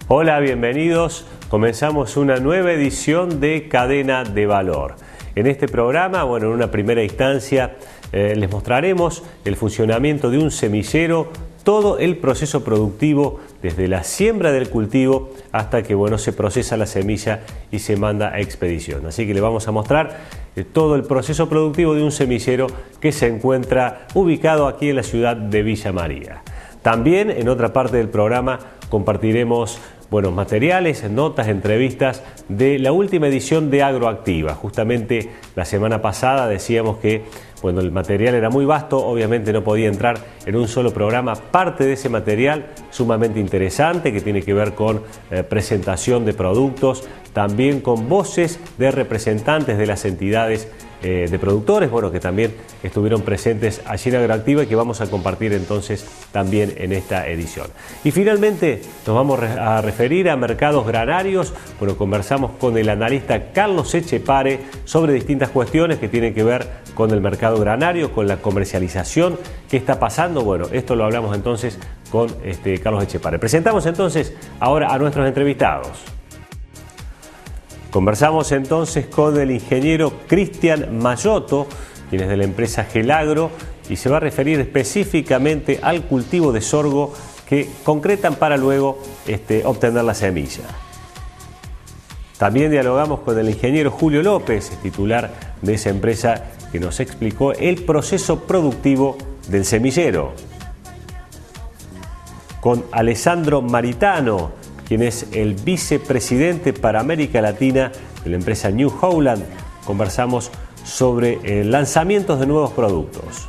Hola, bienvenidos. Comenzamos una nueva edición de Cadena de Valor. En este programa, en una primera instancia les mostraremos el funcionamiento de un semillero, todo el proceso productivo desde la siembra del cultivo hasta que se procesa la semilla y se manda a expedición. Así que le vamos a mostrar todo el proceso productivo de un semillero que se encuentra ubicado aquí en la ciudad de Villa María. También en otra parte del programa compartiremos materiales, notas, entrevistas de la última edición de Agroactiva. Justamente la semana pasada decíamos que el material era muy vasto, obviamente no podía entrar en un solo programa. Parte de ese material sumamente interesante que tiene que ver con presentación de productos, también con voces de representantes de las entidades de productores, que también estuvieron presentes allí en Agroactiva y que vamos a compartir entonces también en esta edición. Y finalmente nos vamos a referir a mercados granarios. Conversamos con el analista Carlos Echepare sobre distintas cuestiones que tienen que ver con el mercado granario, con la comercialización, qué está pasando. Esto lo hablamos entonces con Carlos Echepare. Presentamos entonces ahora a nuestros entrevistados. Conversamos entonces con el ingeniero Cristian Mayotto, quien es de la empresa Gelagro, y se va a referir específicamente al cultivo de sorgo que concretan para luego obtener la semilla. También dialogamos con el ingeniero Julio López, titular de esa empresa, que nos explicó el proceso productivo del semillero. Con Alessandro Maritano, quien es el vicepresidente para América Latina de la empresa New Holland, conversamos sobre lanzamientos de nuevos productos.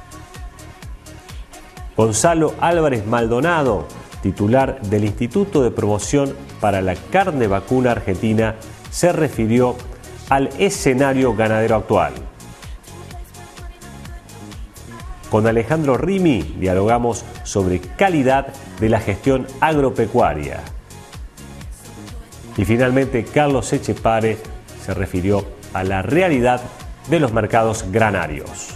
Gonzalo Álvarez Maldonado, titular del Instituto de Promoción para la Carne Vacuna Argentina, se refirió al escenario ganadero actual. Con Alejandro Rimi dialogamos sobre calidad de la gestión agropecuaria. Y finalmente Carlos Echepare se refirió a la realidad de los mercados granarios.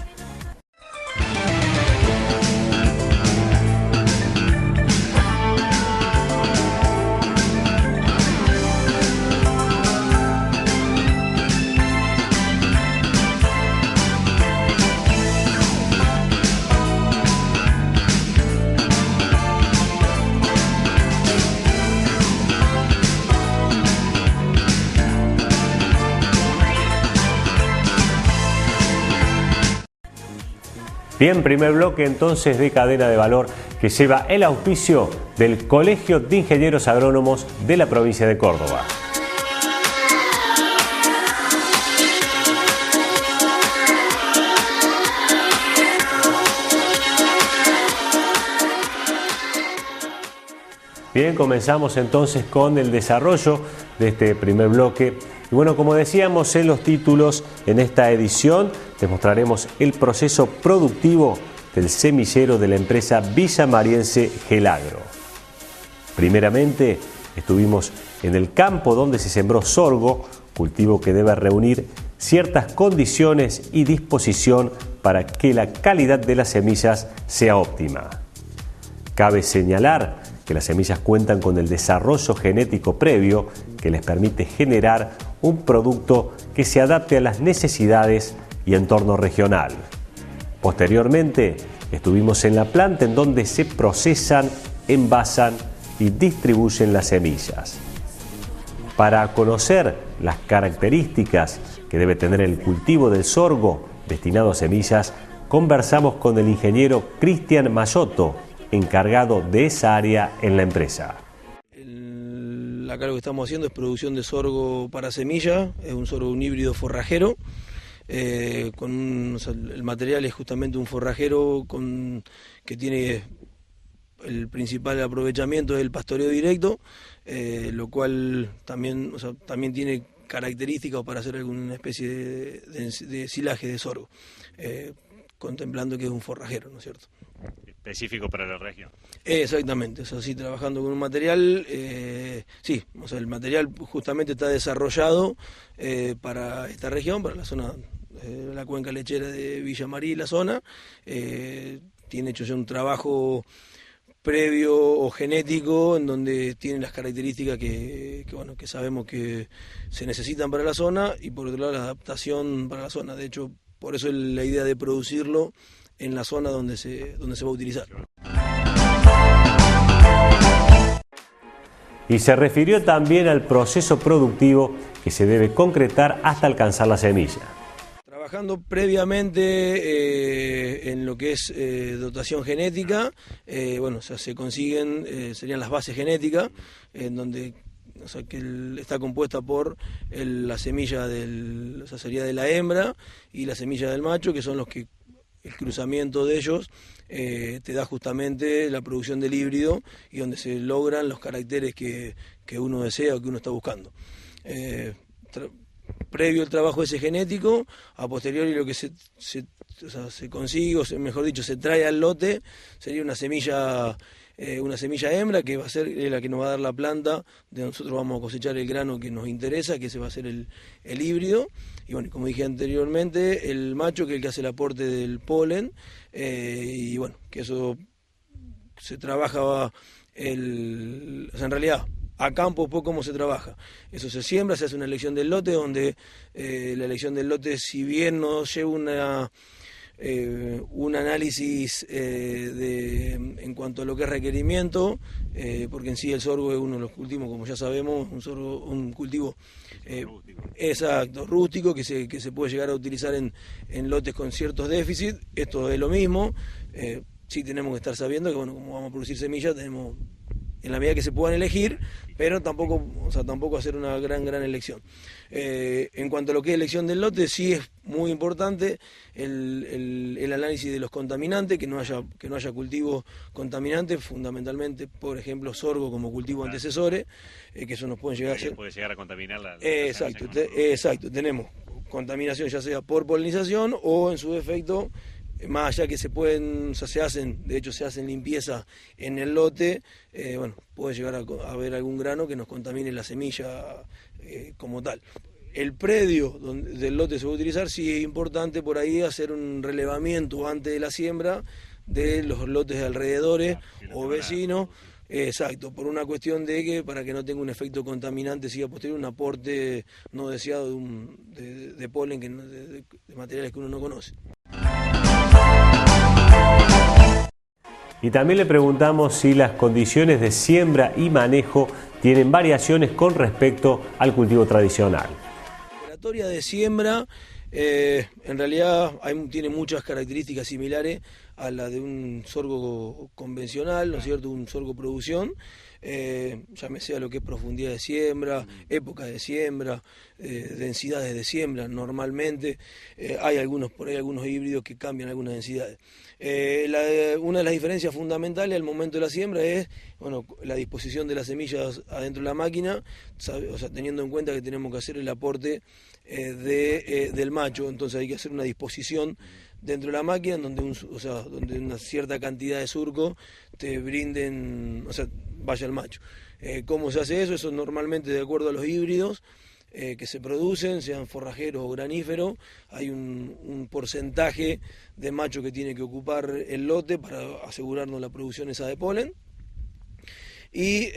Bien, primer bloque entonces de Cadena de Valor que lleva el auspicio del Colegio de Ingenieros Agrónomos de la provincia de Córdoba. Bien, comenzamos entonces con el desarrollo de este primer bloque. Y como decíamos en los títulos, en esta edición les mostraremos el proceso productivo del semillero de la empresa villamariense Gelagro. Primeramente, estuvimos en el campo donde se sembró sorgo, cultivo que debe reunir ciertas condiciones y disposición para que la calidad de las semillas sea óptima. Cabe señalar que las semillas cuentan con el desarrollo genético previo que les permite generar un producto que se adapte a las necesidades y entorno regional. Posteriormente, estuvimos en la planta en donde se procesan, envasan y distribuyen las semillas. Para conocer las características que debe tener el cultivo del sorgo destinado a semillas, conversamos con el ingeniero Cristian Mayotto, encargado de esa área en la empresa. Acá lo que estamos haciendo es producción de sorgo para semilla, es un sorgo un híbrido forrajero, el material es justamente un forrajero que tiene el principal aprovechamiento del pastoreo directo, lo cual también tiene características para hacer alguna especie de silaje de sorgo, contemplando que es un forrajero, ¿no es cierto? Específico para la región. Exactamente, trabajando con un material, el material justamente está desarrollado para esta región, para la zona, la cuenca lechera de Villa María y la zona. Tiene hecho ya un trabajo previo o genético, en donde tienen las características que sabemos que se necesitan para la zona, y por otro lado la adaptación para la zona. De hecho, por eso es la idea de producirlo en la zona donde se va a utilizar. Y se refirió también al proceso productivo que se debe concretar hasta alcanzar la semilla. Trabajando previamente en lo que es dotación genética, se consiguen, serían las bases genéticas, en donde que está compuesta por la semilla sería de la hembra y la semilla del macho, que son los que el cruzamiento de ellos te da justamente la producción del híbrido, y donde se logran los caracteres que uno desea o que uno está buscando. Previo el trabajo ese genético, a posteriori lo que se consigue, o mejor dicho, se trae al lote, sería una semilla hembra, que va a ser la que nos va a dar la planta, de nosotros vamos a cosechar el grano que nos interesa, que ese va a ser el híbrido. Y bueno, como dije anteriormente, el macho, que es el que hace el aporte del polen, y bueno, que eso se trabaja, en realidad, a campo, pues, ¿cómo se trabaja? Eso se siembra, se hace una elección del lote, donde la elección del lote, si bien no lleva un análisis en cuanto a lo que es requerimiento, porque en sí el sorgo es uno de los cultivos, como ya sabemos, un cultivo exacto, rústico, que se puede llegar a utilizar en lotes con ciertos déficits. Esto es lo mismo. Sí tenemos que estar sabiendo que, bueno, como vamos a producir semillas, tenemos, en la medida que se puedan elegir, pero tampoco hacer una gran elección. En cuanto a lo que es elección del lote, sí es muy importante el análisis de los contaminantes, que no haya cultivos contaminantes, fundamentalmente, por ejemplo, sorgo como cultivo antecesores, que eso nos puede llegar a ser... puede llegar a contaminar la exacto, tenemos contaminación ya sea por polinización o, en su defecto, más allá que se hacen limpieza en el lote, puede llegar a haber algún grano que nos contamine la semilla como tal. El predio del lote se va a utilizar, sí es importante por ahí hacer un relevamiento antes de la siembra de los lotes de alrededores o vecinos. Exacto, por una cuestión de que, para que no tenga un efecto contaminante, siga posterior un aporte no deseado de polen, de materiales que uno no conoce. Y también le preguntamos si las condiciones de siembra y manejo tienen variaciones con respecto al cultivo tradicional. La operatoria de siembra en realidad tiene muchas características similares a la de un sorgo convencional, ¿no es cierto?, un sorgo producción. Llámese a lo que es profundidad de siembra, época de siembra, densidades de siembra. Normalmente hay algunos híbridos que cambian algunas densidades. Una de las diferencias fundamentales al momento de la siembra es la disposición de las semillas adentro de la máquina, teniendo en cuenta que tenemos que hacer el aporte del macho. Entonces hay que hacer una disposición dentro de la máquina donde una cierta cantidad de surco te brinden, vaya el macho. ¿Cómo se hace eso? Eso normalmente, de acuerdo a los híbridos que se producen, sean forrajeros o graníferos, hay un porcentaje de macho que tiene que ocupar el lote para asegurarnos la producción esa de polen. Y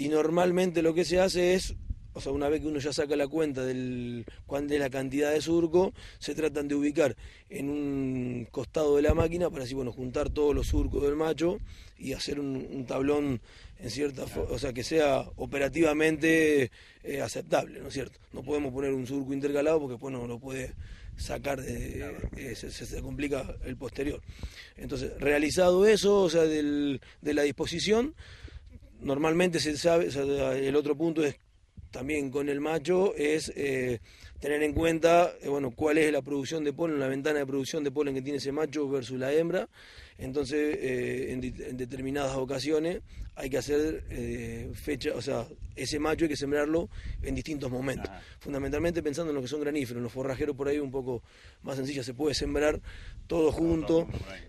normalmente lo que se hace es, una vez que uno ya saca la cuenta de la cantidad de surco, se tratan de ubicar en un costado de la máquina para así, juntar todos los surcos del macho y hacer un tablón en cierta que sea operativamente aceptable, ¿no es cierto? No podemos poner un surco intercalado porque después no lo puede sacar, se complica el posterior. Entonces, realizado eso, de la disposición, normalmente se sabe, el otro punto es también con el macho, es tener en cuenta cuál es la producción de polen, la ventana de producción de polen que tiene ese macho versus la hembra. Entonces, en determinadas ocasiones hay que hacer ese macho hay que sembrarlo en distintos momentos. Fundamentalmente pensando en lo que son graníferos, en los forrajeros por ahí un poco más sencilla, se puede sembrar todo junto,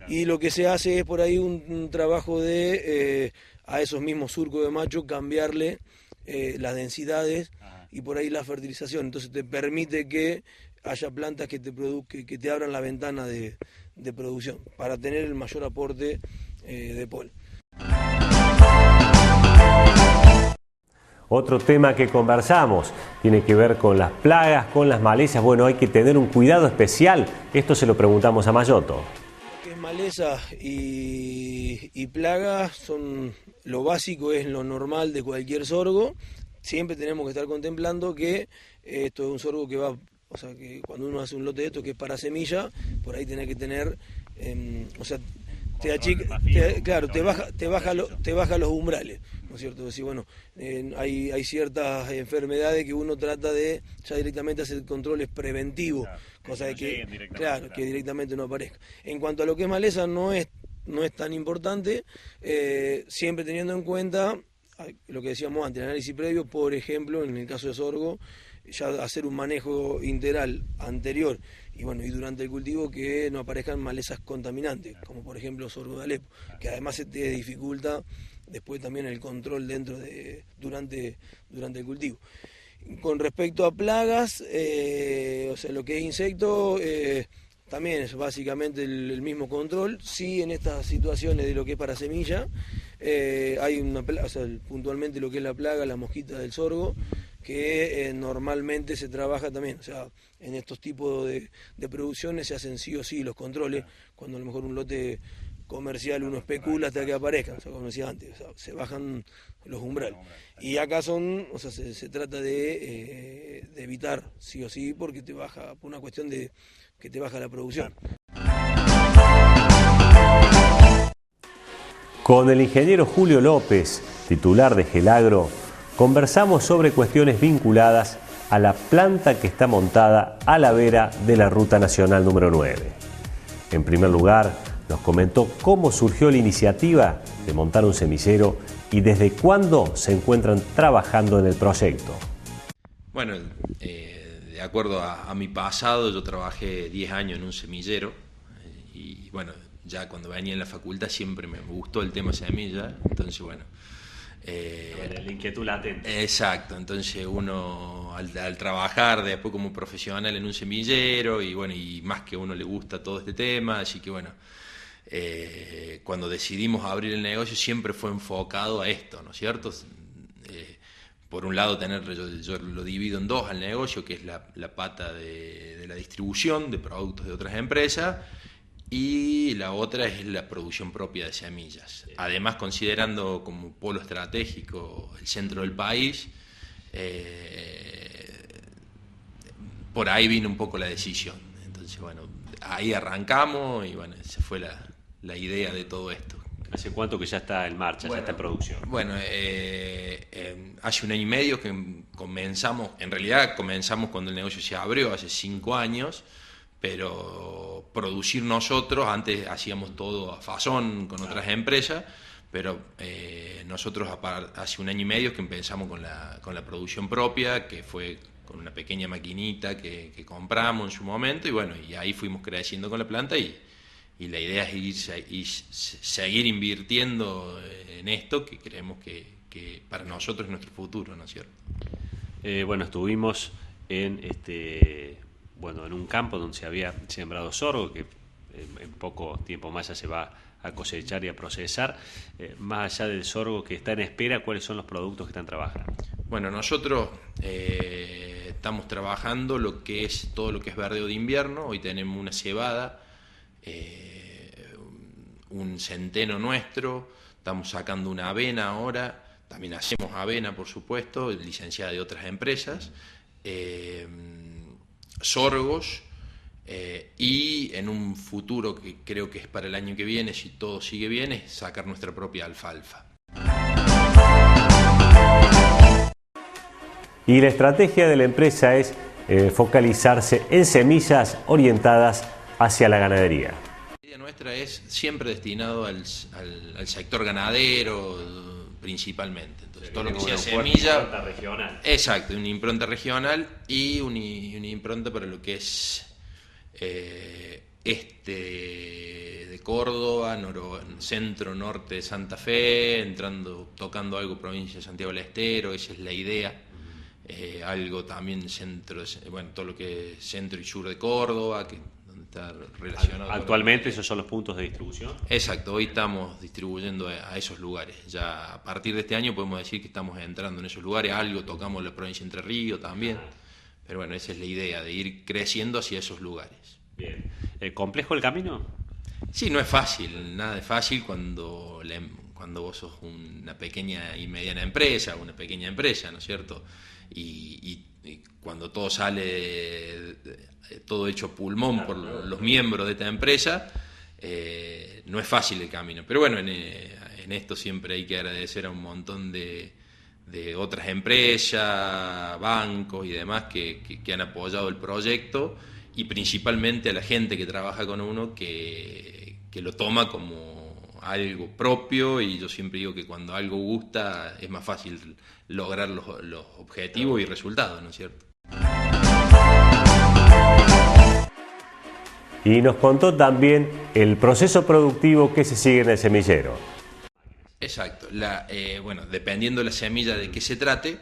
y lo que se hace es por ahí un trabajo de a esos mismos surcos de macho cambiarle las densidades y por ahí la fertilización. Entonces te permite que haya plantas que te abran la ventana de producción para tener el mayor aporte de polen. Otro tema que conversamos tiene que ver con las plagas, con las malezas. Bueno, hay que tener un cuidado especial. Esto se lo preguntamos a Mayoto. Lo que es maleza y plagas son lo básico, es lo normal de cualquier sorgo. Siempre tenemos que estar contemplando que esto es un sorgo que va, o sea, que cuando uno hace un lote de esto que es para semilla, por ahí tenés que tener, o sea, claro, te baja los umbrales, ¿no es cierto? Es decir, bueno, hay ciertas enfermedades que uno trata de ya directamente hacer controles preventivos, Claro, cosa de que, directamente, claro, que directamente no aparezca. En cuanto a lo que es maleza, no es tan importante, siempre teniendo en cuenta lo que decíamos antes, el análisis previo, por ejemplo, en el caso de sorgo, ya hacer un manejo integral anterior y bueno, y durante el cultivo, que no aparezcan malezas contaminantes, como por ejemplo sorgo de Alepo, que además se te dificulta después también el control durante el cultivo. Con respecto a plagas, o sea, lo que es insecto, también es básicamente el mismo control. Sí, en estas situaciones de lo que es para semilla, hay una plaga, o sea, puntualmente lo que es la plaga, la mosquita del sorgo, que normalmente se trabaja también. O sea, en estos tipos de producciones se hacen sí o sí los controles, cuando a lo mejor un lote comercial uno especula hasta que aparezcan, o sea, como decía antes, o sea, se bajan los umbrales. Y acá o sea, se trata de evitar sí o sí, porque te baja, por una cuestión de que te baja la producción. Con el ingeniero Julio López, titular de Gelagro, conversamos sobre cuestiones vinculadas a la planta que está montada a la vera de la Ruta Nacional número 9. En primer lugar, nos comentó cómo surgió la iniciativa de montar un semillero y desde cuándo se encuentran trabajando en el proyecto. Bueno, de acuerdo a mi pasado, yo trabajé 10 años en un semillero y bueno, ya cuando venía en la facultad siempre me gustó el tema semilla, entonces bueno. La inquietud latente. Exacto, entonces uno al trabajar después como profesional en un semillero y bueno, y más que a uno le gusta todo este tema, así que bueno, cuando decidimos abrir el negocio siempre fue enfocado a esto, ¿no es cierto? Por un lado yo lo divido en dos al negocio, que es la pata de la distribución de productos de otras empresas, y la otra es la producción propia de semillas. Además, considerando como polo estratégico el centro del país, por ahí vino un poco la decisión. Entonces, bueno, ahí arrancamos y bueno, esa fue la idea de todo esto. ¿Hace cuánto que ya está en marcha, ya está en producción? Bueno, hace 1 año y medio que comenzamos, en realidad comenzamos cuando el negocio se abrió, hace 5 años, pero producir nosotros, antes hacíamos todo a fazón con otras empresas, pero nosotros hace 1 año y medio que empezamos con la producción propia, que fue con una pequeña maquinita que compramos en su momento, y bueno, y ahí fuimos creciendo con la planta y la idea es seguir invirtiendo en esto, que creemos que para nosotros es nuestro futuro, ¿no es cierto? Bueno, estuvimos en un campo donde se había sembrado sorgo, que en poco tiempo más ya se va a cosechar y a procesar. Más allá del sorgo que está en espera, ¿cuáles son los productos que están trabajando? Bueno, nosotros estamos trabajando todo lo que es verdeo de invierno. Hoy tenemos una cebada, un centeno nuestro, estamos sacando una avena ahora, también hacemos avena, por supuesto, licenciada de otras empresas, sorgos, y en un futuro que creo que es para el año que viene, si todo sigue bien, es sacar nuestra propia alfalfa. Y la estrategia de la empresa es focalizarse en semillas orientadas hacia la ganadería. La idea nuestra es siempre destinado al sector ganadero principalmente. Entonces, todo lo que sea semilla, impronta regional. Exacto, una impronta regional y una impronta para lo que es de Córdoba, centro, norte de Santa Fe, tocando algo provincia de Santiago del Estero, esa es la idea. Algo también todo lo que es centro y sur de Córdoba, donde estar relacionado. Actualmente esos son los puntos de distribución. Exacto, hoy estamos distribuyendo a esos lugares. Ya a partir de este año podemos decir que estamos entrando en esos lugares. Algo tocamos en la provincia de Entre Ríos también. Pero bueno, esa es la idea, de ir creciendo hacia esos lugares. Bien. ¿Complejo el camino? Sí, no es fácil, nada es fácil cuando vos sos una pequeña y mediana empresa, una pequeña empresa, ¿no es cierto? Y cuando todo sale, todo hecho pulmón por los miembros de esta empresa, no es fácil el camino. Pero bueno, en esto siempre hay que agradecer a un montón de otras empresas, bancos y demás que han apoyado el proyecto, y principalmente a la gente que trabaja con uno que lo toma como algo propio, y yo siempre digo que cuando algo gusta es más fácil lograr los objetivos y resultados, ¿no es cierto? Y nos contó también el proceso productivo que se sigue en el semillero. Exacto. Bueno, dependiendo de la semilla de qué se trate,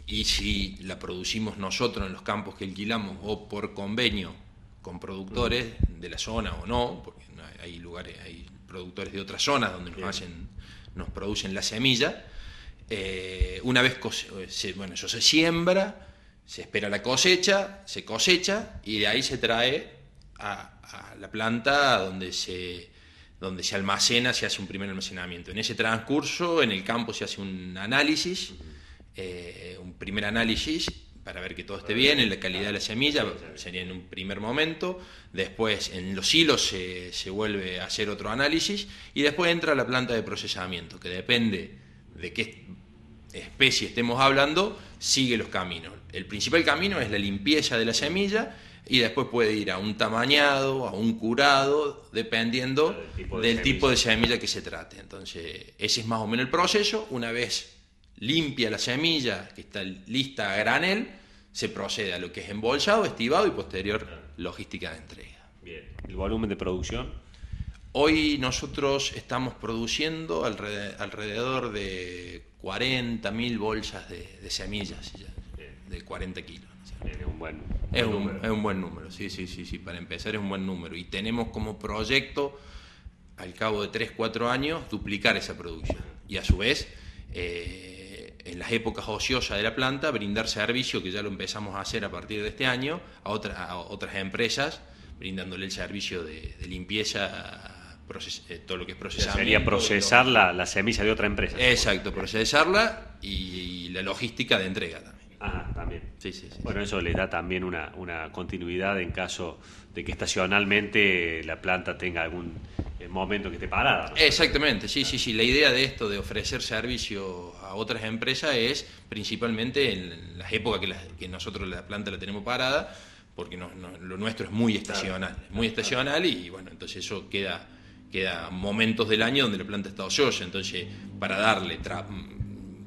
y si la producimos nosotros en los campos que alquilamos o por convenio con productores de la zona o no, porque hay lugares, hay productores de otras zonas donde nos producen la semilla. Una vez eso se siembra, se espera la cosecha, se cosecha y de ahí se trae a la planta donde se almacena, se hace un primer almacenamiento. En ese transcurso, en el campo se hace un análisis, un primer análisis para ver que todo esté bien, en la calidad de la semilla, sería en un primer momento. Después en los hilos se vuelve a hacer otro análisis, y después entra la planta de procesamiento, que depende de qué especie estemos hablando, sigue los caminos. El principal camino es la limpieza de la semilla, y después puede ir a un tamañado, a un curado, dependiendo del tipo de semilla que se trate. Entonces, ese es más o menos el proceso. Una vez limpia la semilla, que está lista a granel, se procede a lo que es embolsado, estivado y posterior logística de entrega. Bien. ¿El volumen de producción? Hoy nosotros estamos produciendo alrededor de 40.000 bolsas de semillas, de 40 kilos. Es un buen número. Es un buen número, sí, para empezar es un buen número. Y tenemos como proyecto, al cabo de 3-4 años, duplicar esa producción. Y a su vez, en las épocas ociosas de la planta, brindar servicio, que ya lo empezamos a hacer a partir de este año, a otras empresas, brindándole el servicio de limpieza, todo lo que es procesamiento. Sería procesar la semilla de otra empresa. Exacto, procesarla y la logística de entrega también. Ajá, también. Sí. Bueno, eso les da también una continuidad en caso de que estacionalmente la planta tenga algún momento que esté parada, ¿no? Exactamente, sí. La idea de esto, de ofrecer servicio a otras empresas, es principalmente en las épocas que nosotros la planta la tenemos parada, porque lo nuestro es muy estacional, y bueno, entonces eso queda momentos del año donde la planta está ociosa. Entonces,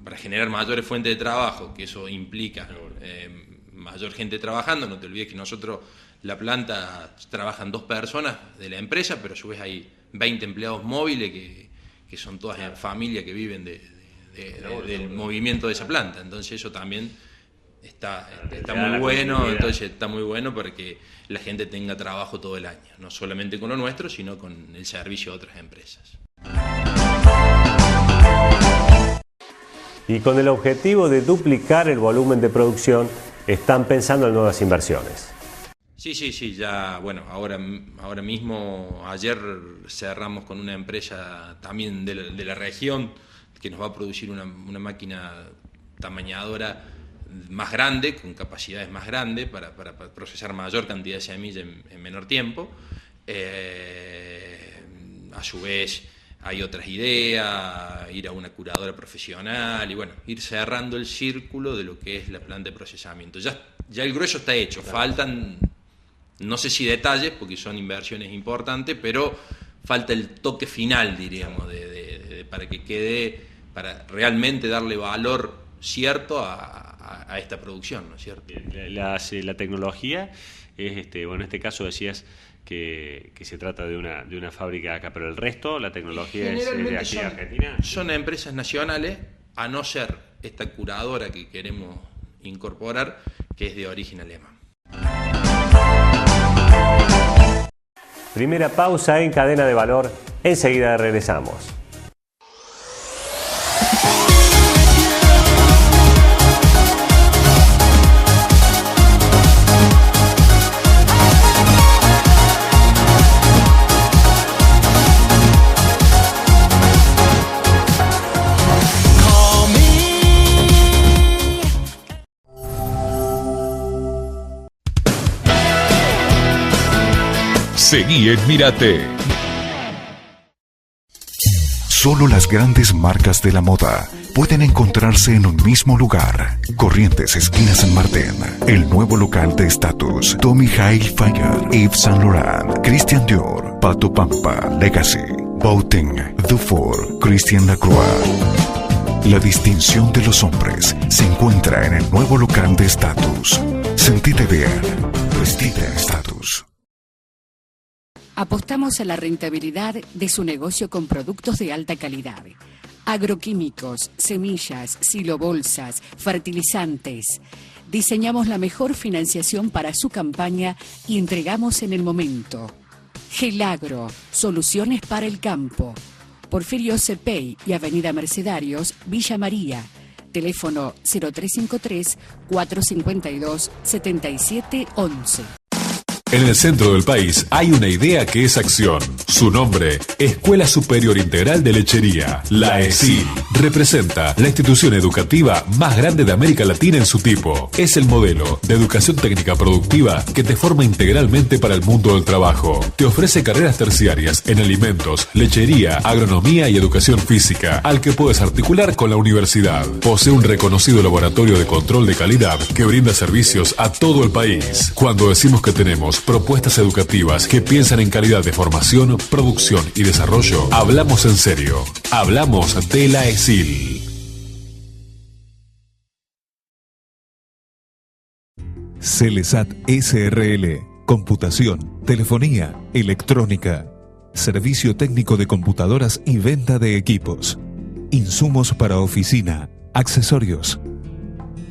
para generar mayores fuentes de trabajo, que eso implica mayor gente trabajando. No te olvides que nosotros, la planta, trabajan 2 personas de la empresa, pero a su vez hay 20 empleados móviles que son todas familias que viven del movimiento de esa planta. Entonces eso también está muy bueno. Entonces está muy bueno para que la gente tenga trabajo todo el año, no solamente con lo nuestro, sino con el servicio de otras empresas. Y con el objetivo de duplicar el volumen de producción, están pensando en nuevas inversiones. Sí, ya, bueno, ahora mismo, ayer cerramos con una empresa también de la región que nos va a producir una máquina tamañadora más grande, con capacidades más grandes para procesar mayor cantidad de semilla en menor tiempo. A su vez hay otras ideas, ir a una curadora profesional y bueno, ir cerrando el círculo de lo que es la planta de procesamiento. Ya el grueso está hecho, faltan, no sé si detalles, porque son inversiones importantes, pero falta el toque final, diríamos, para que quede, para realmente darle valor cierto a esta producción, ¿no es cierto? La tecnología es, bueno, en este caso decías que se trata de una fábrica acá, pero el resto, la tecnología es de aquí a Argentina. Son empresas nacionales, a no ser esta curadora que queremos incorporar, que es de origen alemán. Primera pausa en Cadena de Valor. Enseguida regresamos. Seguí en Mírate. Solo las grandes marcas de la moda pueden encontrarse en un mismo lugar. Corrientes, esquina San Martín. El nuevo local de Status. Tommy Hilfiger, Yves Saint Laurent, Christian Dior, Pato Pampa, Legacy, Boating, Dufour, Christian Lacroix. La distinción de los hombres se encuentra en el nuevo local de Status. Sentite bien. Vestite en Status. Apostamos a la rentabilidad de su negocio con productos de alta calidad. Agroquímicos, semillas, silobolsas, fertilizantes. Diseñamos la mejor financiación para su campaña y entregamos en el momento. Gelagro, soluciones para el campo. Porfirio Cepey y Avenida Mercedarios, Villa María. Teléfono 0353-452-7711. En el centro del país hay una idea que es acción. Su nombre, Escuela Superior Integral de Lechería, la ESIL. Representa la institución educativa más grande de América Latina en su tipo. Es el modelo de educación técnica productiva que te forma integralmente para el mundo del trabajo. Te ofrece carreras terciarias en alimentos, lechería, agronomía y educación física, al que puedes articular con la universidad. Posee un reconocido laboratorio de control de calidad que brinda servicios a todo el país. Cuando decimos que tenemos propuestas educativas que piensan en calidad de formación, producción y desarrollo, hablamos en serio. Hablamos de la ESIL. Celesat SRL. Computación, telefonía, electrónica. Servicio técnico de computadoras y venta de equipos. Insumos para oficina, accesorios.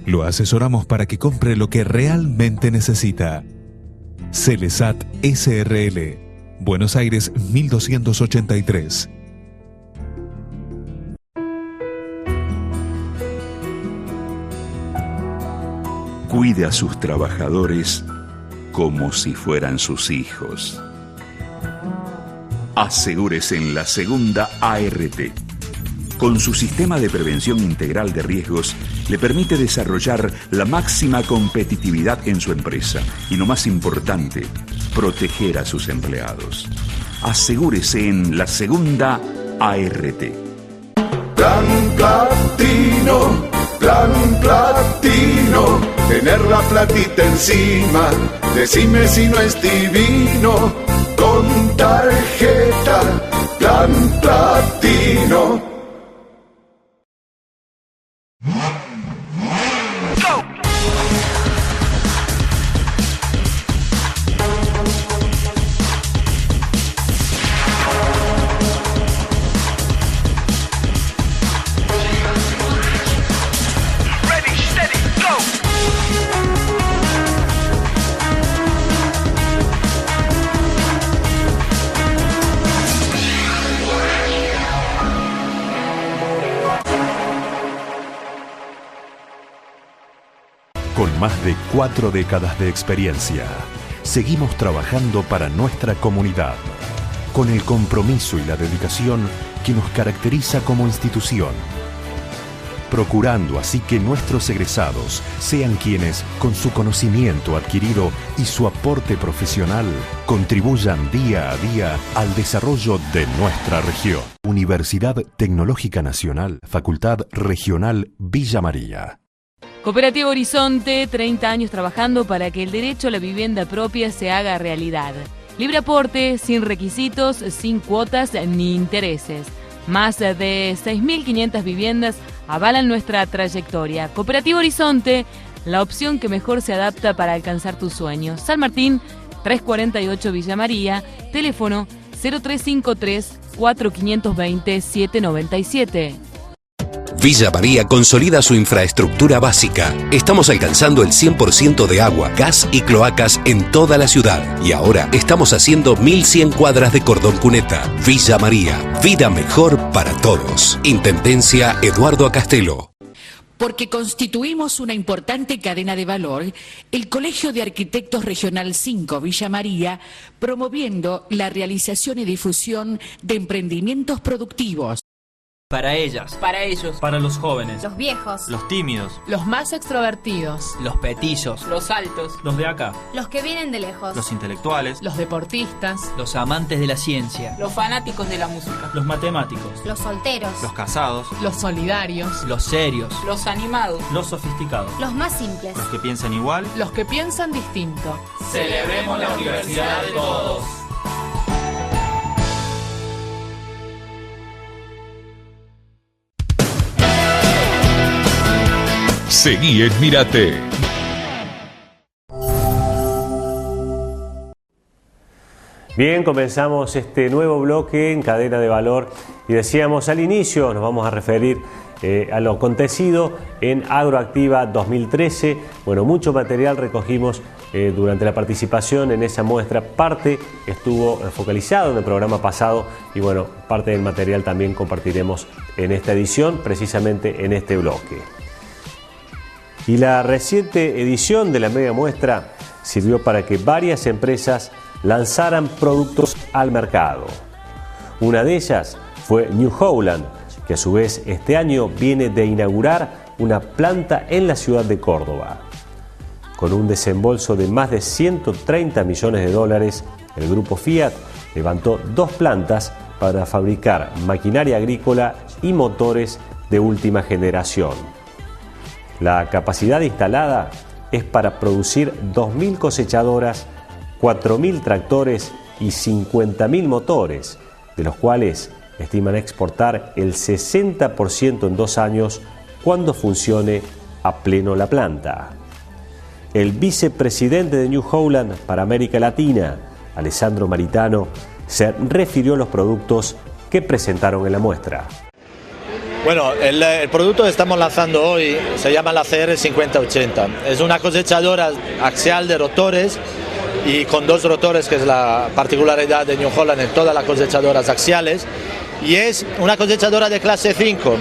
Lo asesoramos para que compre lo que realmente necesita. Celesat SRL, Buenos Aires 1283. Cuide a sus trabajadores como si fueran sus hijos. Asegúrese en la segunda ART. Con su sistema de prevención integral de riesgos, le permite desarrollar la máxima competitividad en su empresa y, lo más importante, proteger a sus empleados. Asegúrese en la segunda ART. Plan Platino, Plan Platino, tener la platita encima, decime si no es divino, con tarjeta Plan Platino. Con más de 4 décadas de experiencia, seguimos trabajando para nuestra comunidad, con el compromiso y la dedicación que nos caracteriza como institución, procurando así que nuestros egresados sean quienes, con su conocimiento adquirido y su aporte profesional, contribuyan día a día al desarrollo de nuestra región. Universidad Tecnológica Nacional, Facultad Regional Villa María. Cooperativa Horizonte, 30 años trabajando para que el derecho a la vivienda propia se haga realidad. Libre aporte, sin requisitos, sin cuotas ni intereses. Más de 6.500 viviendas avalan nuestra trayectoria. Cooperativa Horizonte, la opción que mejor se adapta para alcanzar tus sueños. San Martín, 348 Villa María, teléfono 0353 4520 797. Villa María consolida su infraestructura básica. Estamos alcanzando el 100% de agua, gas y cloacas en toda la ciudad. Y ahora estamos haciendo 1100 cuadras de cordón cuneta. Villa María, vida mejor para todos. Intendencia Eduardo Acastelo. Porque constituimos una importante cadena de valor, el Colegio de Arquitectos Regional 5 Villa María, promoviendo la realización y difusión de emprendimientos productivos. Para ellas. Para ellos. Para los jóvenes. Los viejos. Los tímidos. Los más extrovertidos. Los petizos. Los altos. Los de acá. Los que vienen de lejos. Los intelectuales. Los deportistas. Los amantes de la ciencia. Los fanáticos de la música. Los matemáticos. Los solteros. Los casados. Los solidarios. Los serios. Los animados. Los sofisticados. Los más simples. Los que piensan igual. Los que piensan distinto. Celebremos la universidad de todos. Seguí en Mírate. Bien, comenzamos este nuevo bloque en Cadena de Valor y decíamos al inicio, nos vamos a referir a lo acontecido en Agroactiva 2013. Bueno, mucho material recogimos durante la participación en esa muestra. Parte estuvo focalizado en el programa pasado y bueno, parte del material también compartiremos en esta edición, precisamente en este bloque. Y la reciente edición de la mega muestra sirvió para que varias empresas lanzaran productos al mercado. Una de ellas fue New Holland, que a su vez este año viene de inaugurar una planta en la ciudad de Córdoba. Con un desembolso de más de 130 millones de dólares, el grupo Fiat levantó 2 plantas para fabricar maquinaria agrícola y motores de última generación. La capacidad instalada es para producir 2.000 cosechadoras, 4.000 tractores y 50.000 motores, de los cuales estiman exportar el 60% en 2 años cuando funcione a pleno la planta. El vicepresidente de New Holland para América Latina, Alessandro Maritano, se refirió a los productos que presentaron en la muestra. Bueno, el producto que estamos lanzando hoy se llama la CR5080. Es una cosechadora axial de rotores y con 2 rotores, que es la particularidad de New Holland en todas las cosechadoras axiales. Y es una cosechadora de clase 5,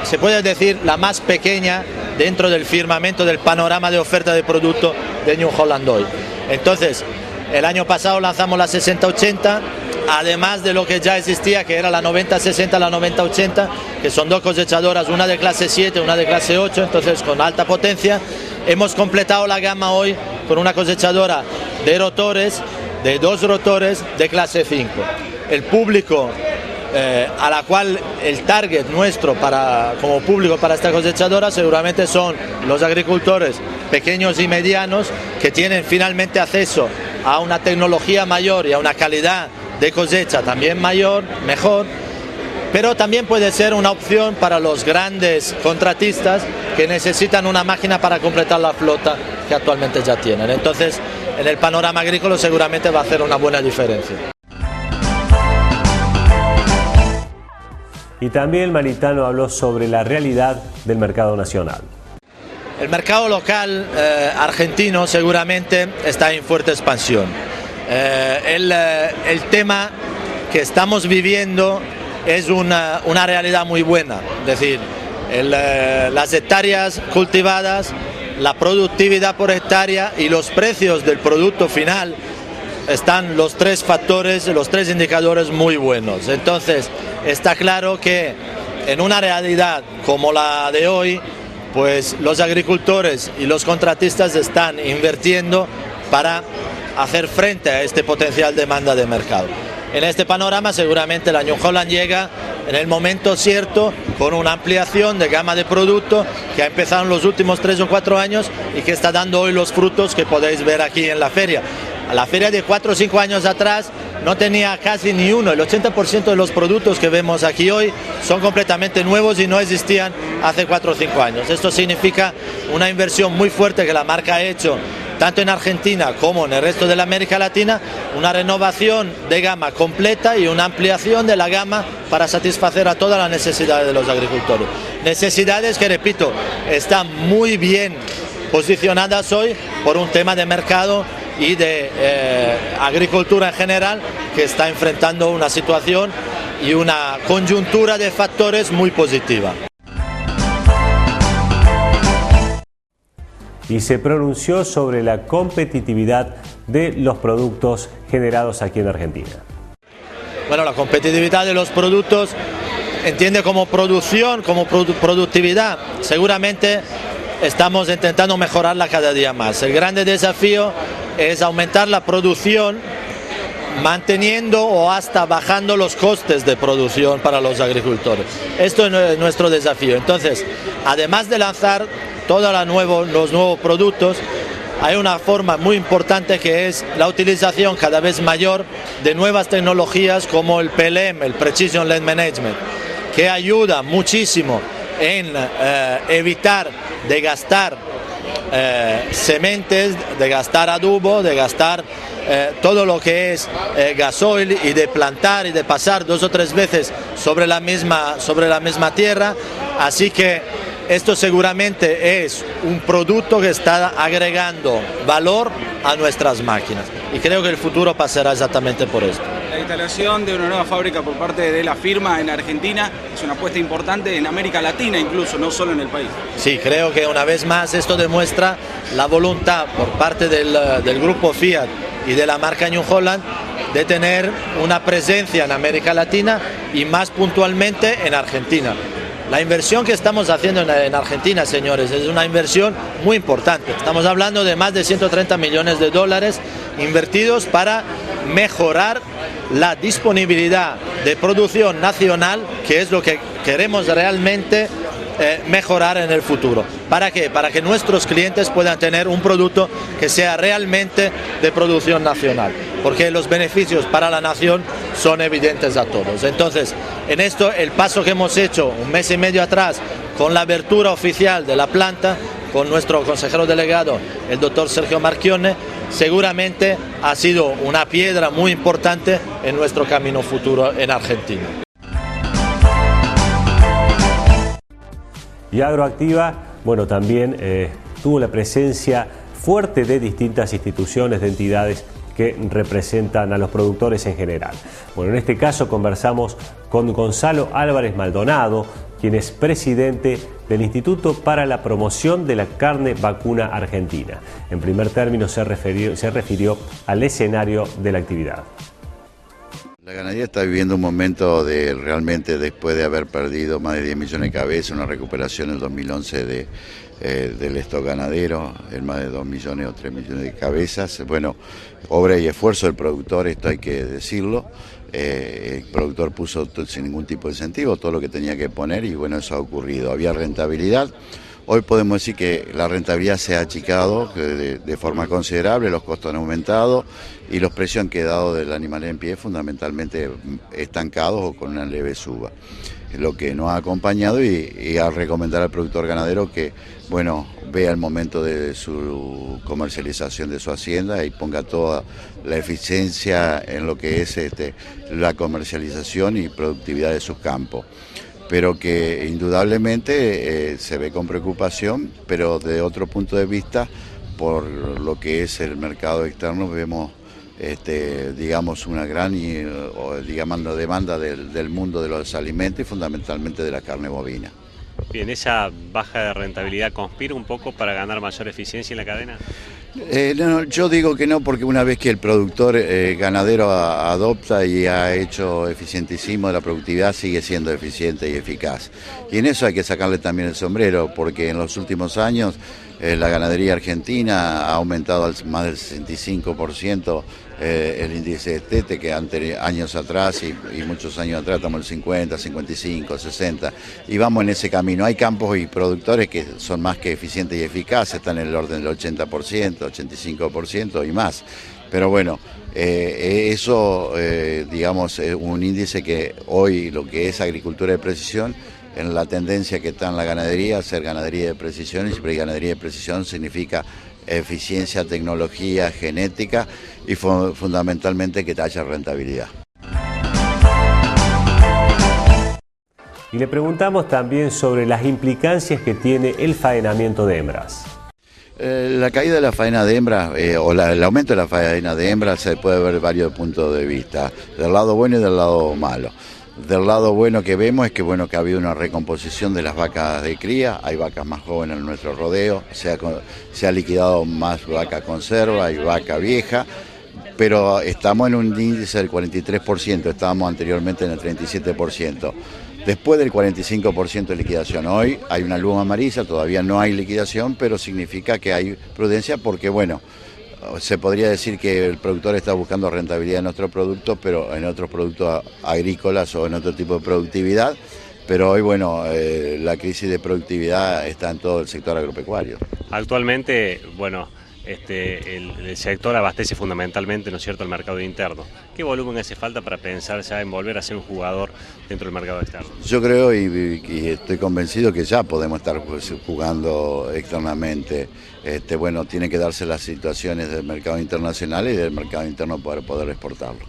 se puede decir la más pequeña dentro del firmamento del panorama de oferta de producto de New Holland hoy. Entonces, el año pasado lanzamos la 6080, además de lo que ya existía, que era la 9060, la 9080, que son 2 cosechadoras, una de clase 7, una de clase 8, entonces con alta potencia. Hemos completado la gama hoy con una cosechadora de rotores, de 2 rotores de clase 5. El público a la cual el target nuestro como público para esta cosechadora seguramente son los agricultores pequeños y medianos que tienen finalmente acceso a una tecnología mayor y a una calidad de cosecha también mejor, pero también puede ser una opción para los grandes contratistas que necesitan una máquina para completar la flota que actualmente ya tienen. Entonces, en el panorama agrícola seguramente va a hacer una buena diferencia. Y también Maritano habló sobre la realidad del mercado nacional. El mercado local argentino seguramente está en fuerte expansión. El tema que estamos viviendo es una realidad muy buena, es decir, las hectáreas cultivadas, la productividad por hectárea y los precios del producto final están los 3 factores, los 3 indicadores muy buenos. Entonces, está claro que en una realidad como la de hoy, pues los agricultores y los contratistas están invirtiendo para hacer frente a este potencial demanda de mercado. En este panorama seguramente la New Holland llega en el momento cierto con una ampliación de gama de producto que ha empezado en los últimos 3 o 4 años y que está dando hoy los frutos que podéis ver aquí en la feria. A la feria de 4 o 5 años atrás no tenía casi ni uno. El 80% de los productos que vemos aquí hoy son completamente nuevos y no existían hace 4 o 5 años. Esto significa una inversión muy fuerte que la marca ha hecho tanto en Argentina como en el resto de la América Latina, una renovación de gama completa y una ampliación de la gama para satisfacer a todas las necesidades de los agricultores. Necesidades que, repito, están muy bien posicionadas hoy por un tema de mercado y de agricultura en general, que está enfrentando una situación y una coyuntura de factores muy positiva. Y se pronunció sobre la competitividad de los productos generados aquí en Argentina. Bueno, la competitividad de los productos entiende como producción, como productividad. Seguramente estamos intentando mejorarla cada día más. El grande desafío es aumentar la producción, manteniendo o hasta bajando los costes de producción para los agricultores. Esto es nuestro desafío. Entonces, además de lanzar todos los nuevos productos, hay una forma muy importante que es la utilización cada vez mayor de nuevas tecnologías como el PLM, el Precision Land Management, que ayuda muchísimo en evitar de gastar sementes, de gastar adubo, de gastar todo lo que es gasoil, y de plantar y de pasar 2 o 3 veces sobre la misma tierra. Así que esto seguramente es un producto que está agregando valor a nuestras máquinas, y creo que el futuro pasará exactamente por esto. La instalación de una nueva fábrica por parte de la firma en Argentina es una apuesta importante en América Latina, incluso, no solo en el país. Sí, creo que una vez más esto demuestra la voluntad por parte del grupo Fiat y de la marca New Holland de tener una presencia en América Latina y más puntualmente en Argentina. La inversión que estamos haciendo en Argentina, señores, es una inversión muy importante. Estamos hablando de más de 130 millones de dólares invertidos para mejorar la disponibilidad de producción nacional, que es lo que queremos realmente mejorar en el futuro. ¿Para qué? Para que nuestros clientes puedan tener un producto que sea realmente de producción nacional, porque los beneficios para la nación son evidentes a todos. Entonces, en esto, el paso que hemos hecho 1 mes y medio atrás con la apertura oficial de la planta, con nuestro consejero delegado, el doctor Sergio Marchionne, seguramente ha sido una piedra muy importante en nuestro camino futuro en Argentina. Y Agroactiva, bueno, también tuvo la presencia fuerte de distintas instituciones, de entidades que representan a los productores en general. Bueno, en este caso conversamos con Gonzalo Álvarez Maldonado, quien es presidente del Instituto para la Promoción de la Carne Vacuna Argentina. En primer término se refirió al escenario de la actividad. La ganadería está viviendo un momento de realmente, después de haber perdido más de 10 millones de cabezas, una recuperación en el 2011 del stock ganadero, en más de 2 millones o 3 millones de cabezas. Bueno, obra y esfuerzo del productor, esto hay que decirlo. El productor puso sin ningún tipo de incentivo todo lo que tenía que poner, y bueno, eso ha ocurrido. Había rentabilidad. Hoy podemos decir que la rentabilidad se ha achicado de forma considerable, los costos han aumentado y los precios han quedado del animal en pie fundamentalmente estancados o con una leve suba. Es lo que nos ha acompañado, y a recomendar al productor ganadero que, bueno, vea el momento de su comercialización de su hacienda y ponga toda la eficiencia en lo que es la comercialización y productividad de sus campos. Pero que indudablemente se ve con preocupación, pero de otro punto de vista, por lo que es el mercado externo, vemos digamos una gran demanda del mundo de los alimentos y fundamentalmente de la carne bovina. Bien, ¿esa baja de rentabilidad conspira un poco para ganar mayor eficiencia en la cadena? No, yo digo que no, porque una vez que el productor ganadero adopta y ha hecho eficientísimo de la productividad, sigue siendo eficiente y eficaz. Y en eso hay que sacarle también el sombrero, porque en los últimos años la ganadería argentina ha aumentado más del 65% el índice de destete, que años atrás y muchos años atrás estamos en el 50, 55, 60, y vamos en ese camino. Hay campos y productores que son más que eficientes y eficaces, están en el orden del 80%, 85% y más. Pero bueno, eso, digamos, es un índice que hoy lo que es agricultura de precisión, en la tendencia que está en la ganadería, hacer ganadería de precisión, y siempre ganadería de precisión significa eficiencia, tecnología, genética y fundamentalmente que haya rentabilidad. Y le preguntamos también sobre las implicancias que tiene el faenamiento de hembras. La caída de la faena de hembras el aumento de la faena de hembras se puede ver varios puntos de vista, del lado bueno y del lado malo. Del lado bueno que vemos es que ha habido una recomposición de las vacas de cría, hay vacas más jóvenes en nuestro rodeo, se ha liquidado más vaca conserva y vaca vieja, pero estamos en un índice del 43%, estábamos anteriormente en el 37%. Después del 45% de liquidación, hoy hay una luz amarilla, todavía no hay liquidación, pero significa que hay prudencia porque, se podría decir que el productor está buscando rentabilidad en nuestros productos, pero en otros productos agrícolas o en otro tipo de productividad. Pero hoy, la crisis de productividad está en todo el sector agropecuario. Actualmente, el sector abastece fundamentalmente, ¿no es cierto?, el mercado interno. ¿Qué volumen hace falta para pensar ya en volver a ser un jugador dentro del mercado externo? Yo creo y estoy convencido que ya podemos estar jugando externamente. Tiene que darse las situaciones del mercado internacional y del mercado interno para poder exportarlo.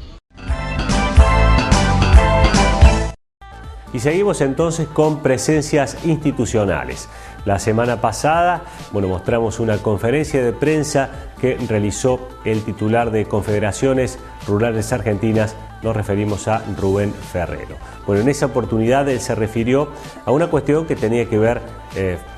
Y seguimos entonces con presencias institucionales. La semana pasada, mostramos una conferencia de prensa que realizó el titular de Confederaciones Rurales Argentinas, nos referimos a Rubén Ferrero. En esa oportunidad él se refirió a una cuestión que tenía que ver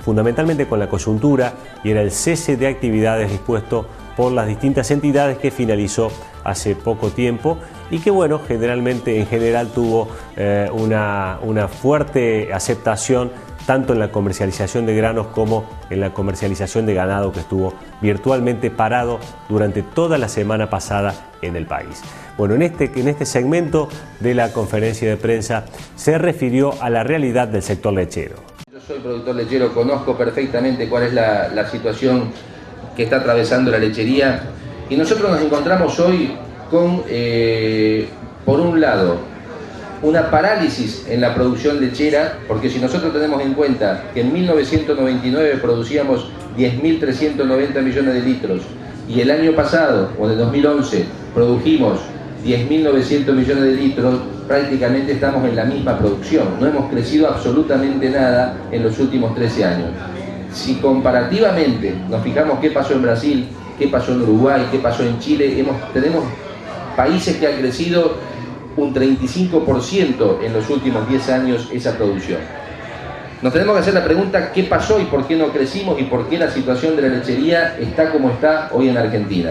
fundamentalmente con la coyuntura y era el cese de actividades dispuesto por las distintas entidades que finalizó hace poco tiempo y que en general tuvo una fuerte aceptación tanto en la comercialización de granos como en la comercialización de ganado, que estuvo virtualmente parado durante toda la semana pasada en el país. En este segmento de la conferencia de prensa se refirió a la realidad del sector lechero. Yo soy productor lechero, conozco perfectamente cuál es la situación que está atravesando la lechería y nosotros nos encontramos hoy con, por un lado, una parálisis en la producción lechera, porque si nosotros tenemos en cuenta que en 1999 producíamos 10.390 millones de litros y el año pasado, o en el 2011, produjimos 10.900 millones de litros, prácticamente estamos en la misma producción. No hemos crecido absolutamente nada en los últimos 13 años. Si comparativamente nos fijamos qué pasó en Brasil, qué pasó en Uruguay, qué pasó en Chile, tenemos países que han crecido un 35% en los últimos 10 años esa producción. Nos tenemos que hacer la pregunta qué pasó y por qué no crecimos y por qué la situación de la lechería está como está hoy en Argentina.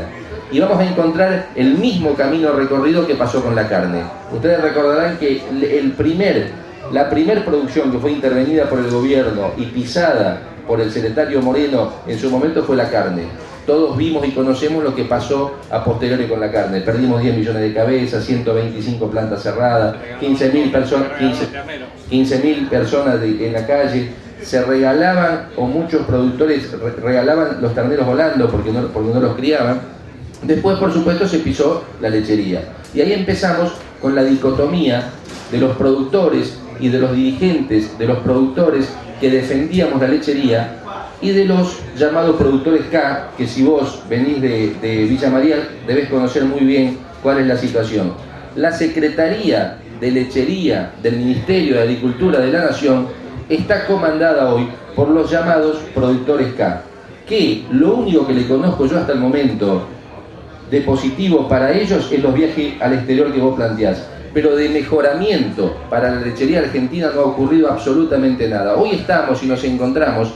Y vamos a encontrar el mismo camino recorrido que pasó con la carne. Ustedes recordarán que la primer producción que fue intervenida por el gobierno y pisada por el secretario Moreno en su momento fue la carne. Todos vimos y conocemos lo que pasó a posteriori con la carne. Perdimos 10 millones de cabezas, 125 plantas cerradas, 15.000 personas en la calle. Se regalaban, o muchos productores regalaban los terneros volando porque no los criaban. Después, por supuesto, se pisó la lechería. Y ahí empezamos con la dicotomía de los productores y de los dirigentes de los productores que defendíamos la lechería y de los llamados productores K, que si vos venís de Villa María debés conocer muy bien cuál es la situación. La Secretaría de Lechería del Ministerio de Agricultura de la Nación está comandada hoy por los llamados productores K, que lo único que le conozco yo hasta el momento de positivo para ellos es los viajes al exterior que vos planteás, pero de mejoramiento para la lechería argentina no ha ocurrido absolutamente nada. Hoy estamos y nos encontramos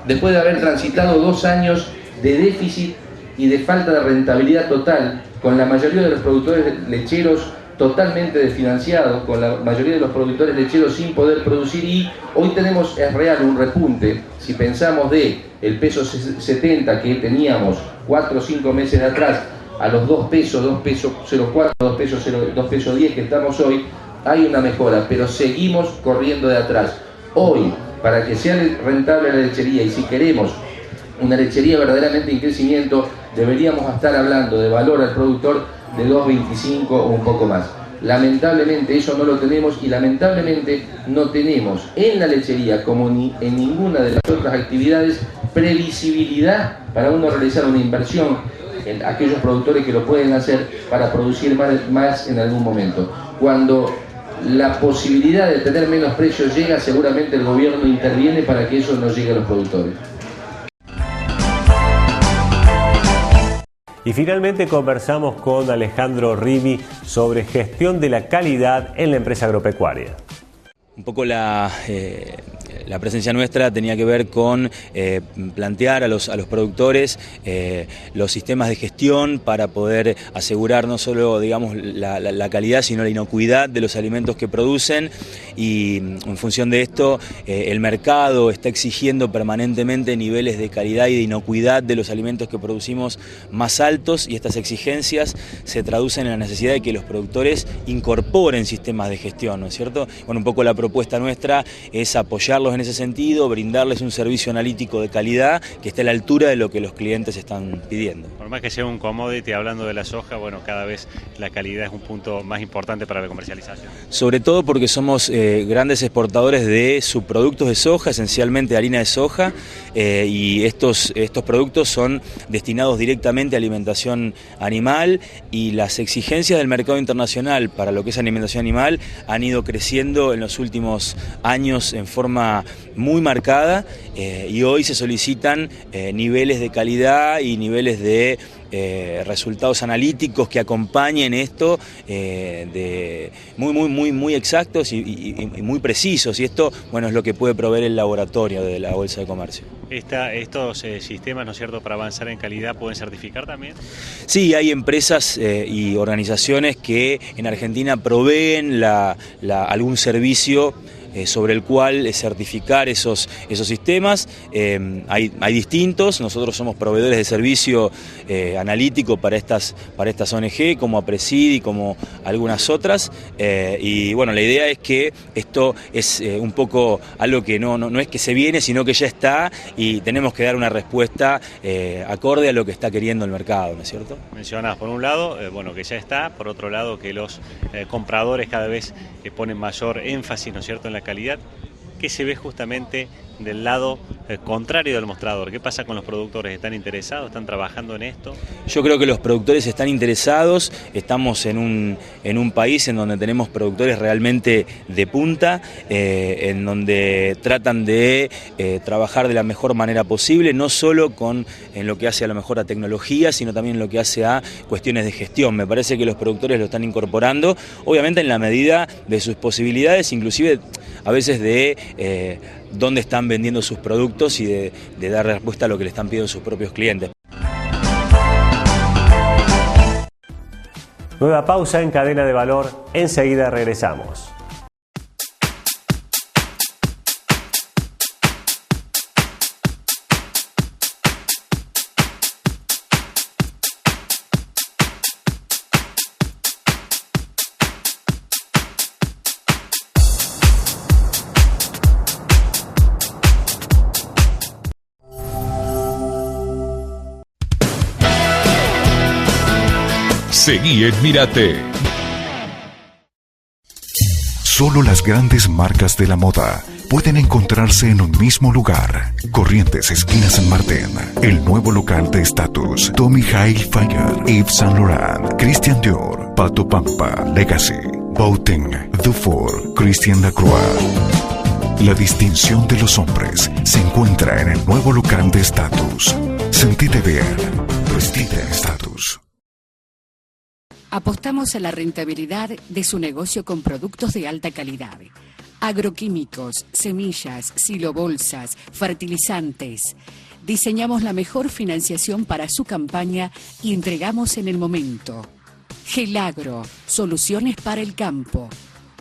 después de haber transitado 2 años de déficit y de falta de rentabilidad total, con la mayoría de los productores lecheros totalmente desfinanciados, con la mayoría de los productores lecheros sin poder producir, y hoy tenemos, es real, un repunte. Si pensamos de el peso 70 que teníamos 4 o 5 meses de atrás, a los 2 pesos, 2 pesos 04, 2 pesos 10 que estamos hoy, hay una mejora, pero seguimos corriendo de atrás. Hoy, para que sea rentable la lechería y si queremos una lechería verdaderamente en crecimiento, deberíamos estar hablando de valor al productor de 2.25 o un poco más. Lamentablemente eso no lo tenemos y lamentablemente no tenemos en la lechería como ni en ninguna de las otras actividades previsibilidad para uno realizar una inversión en aquellos productores que lo pueden hacer para producir más en algún momento. Cuando la posibilidad de tener menos precios llega, seguramente el gobierno interviene para que eso no llegue a los productores. Y finalmente conversamos con Alejandro Rimi sobre gestión de la calidad en la empresa agropecuaria. Un poco la presencia nuestra tenía que ver con plantear a los productores los sistemas de gestión para poder asegurar no solo, digamos, la calidad, sino la inocuidad de los alimentos que producen, y en función de esto el mercado está exigiendo permanentemente niveles de calidad y de inocuidad de los alimentos que producimos más altos, y estas exigencias se traducen en la necesidad de que los productores incorporen sistemas de gestión, ¿no es cierto? Bueno, un poco la propuesta nuestra es apoyarlos en ese sentido, brindarles un servicio analítico de calidad que esté a la altura de lo que los clientes están pidiendo. Por más que sea un commodity, hablando de la soja, bueno, cada vez la calidad es un punto más importante para la comercialización. Sobre todo porque somos grandes exportadores de subproductos de soja, esencialmente harina de soja, y estos productos son destinados directamente a alimentación animal, y las exigencias del mercado internacional para lo que es alimentación animal han ido creciendo en los últimos años en forma muy marcada, y hoy se solicitan niveles de calidad y niveles de resultados analíticos que acompañen esto, muy exactos y muy precisos, y esto, bueno, es lo que puede proveer el laboratorio de la Bolsa de Comercio. Estos sistemas, ¿no es cierto?, para avanzar en calidad, ¿pueden certificar también? Sí, hay empresas y organizaciones que en Argentina proveen algún servicio sobre el cual certificar esos sistemas. Hay distintos, nosotros somos proveedores de servicio analítico para estas ONG, como APRESID y como algunas otras, y bueno, la idea es que esto es un poco algo que no es que se viene, sino que ya está, y tenemos que dar una respuesta acorde a lo que está queriendo el mercado, ¿no es cierto? Mencionás, por un lado, bueno, que ya está, por otro lado, que los compradores cada vez ponen mayor énfasis, ¿no es cierto?, en la calidad. ¿Qué se ve justamente del lado contrario del mostrador? ¿Qué pasa con los productores? ¿Están interesados? ¿Están trabajando en esto? Yo creo que los productores están interesados. Estamos en un país en donde tenemos productores realmente de punta, en donde tratan de trabajar de la mejor manera posible, no solo en lo que hace a lo mejor a tecnología, sino también en lo que hace a cuestiones de gestión. Me parece que los productores lo están incorporando, obviamente en la medida de sus posibilidades, inclusive a veces de dónde están vendiendo sus productos y de dar respuesta a lo que le están pidiendo sus propios clientes. Nueva pausa en Cadena de Valor, enseguida regresamos. Seguí en Mírate. Solo las grandes marcas de la moda pueden encontrarse en un mismo lugar. Corrientes, esquina San Martín. El nuevo local de Status. Tommy Hilfiger, Yves Saint Laurent, Christian Dior, Pato Pampa, Legacy, Boateng, Dufour, Christian Lacroix. La distinción de los hombres se encuentra en el nuevo local de Status. Sentite bien. Vestite en Status. Apostamos a la rentabilidad de su negocio con productos de alta calidad. Agroquímicos, semillas, silobolsas, fertilizantes. Diseñamos la mejor financiación para su campaña y entregamos en el momento. Gelagro, soluciones para el campo.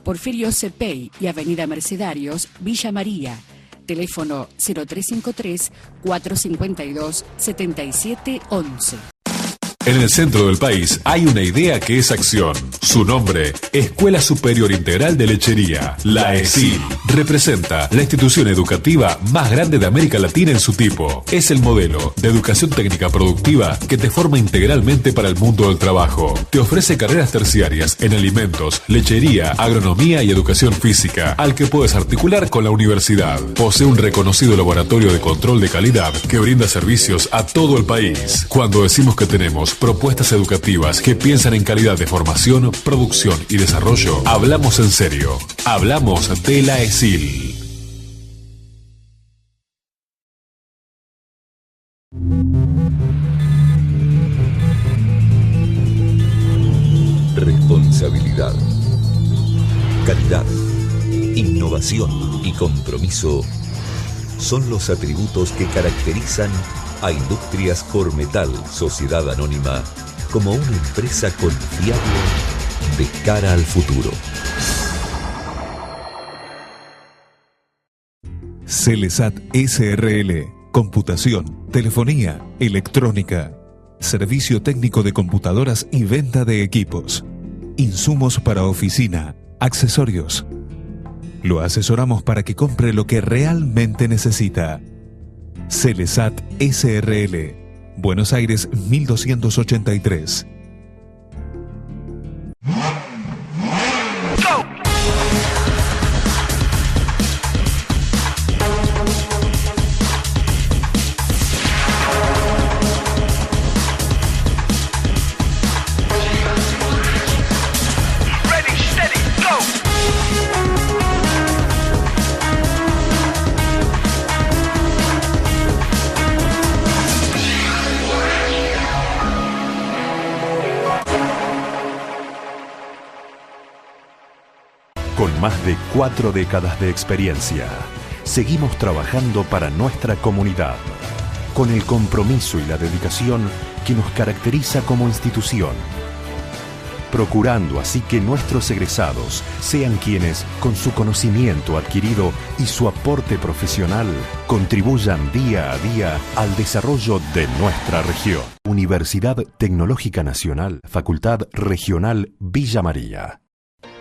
Porfirio Cepey y Avenida Mercedarios, Villa María. Teléfono 0353 452 7711. En el centro del país hay una idea que es acción. Su nombre, Escuela Superior Integral de Lechería, la ESIL. Representa la institución educativa más grande de América Latina en su tipo. Es el modelo de educación técnica productiva que te forma integralmente para el mundo del trabajo. Te ofrece carreras terciarias en alimentos, lechería, agronomía y educación física, al que puedes articular con la universidad. Posee un reconocido laboratorio de control de calidad que brinda servicios a todo el país. Cuando decimos que tenemos propuestas educativas que piensan en calidad de formación, producción y desarrollo, hablamos en serio. Hablamos de la ESIL. Responsabilidad, calidad, innovación y compromiso son los atributos que caracterizan a Industrias Cormetal, Sociedad Anónima, como una empresa confiable de cara al futuro. Celesat SRL, computación, telefonía, electrónica, servicio técnico de computadoras y venta de equipos, insumos para oficina, accesorios. Lo asesoramos para que compre lo que realmente necesita. Celesat SRL, Buenos Aires 1283. Con más de 4 décadas de experiencia, seguimos trabajando para nuestra comunidad, con el compromiso y la dedicación que nos caracteriza como institución, procurando así que nuestros egresados sean quienes, con su conocimiento adquirido y su aporte profesional, contribuyan día a día al desarrollo de nuestra región. Universidad Tecnológica Nacional, Facultad Regional Villa María.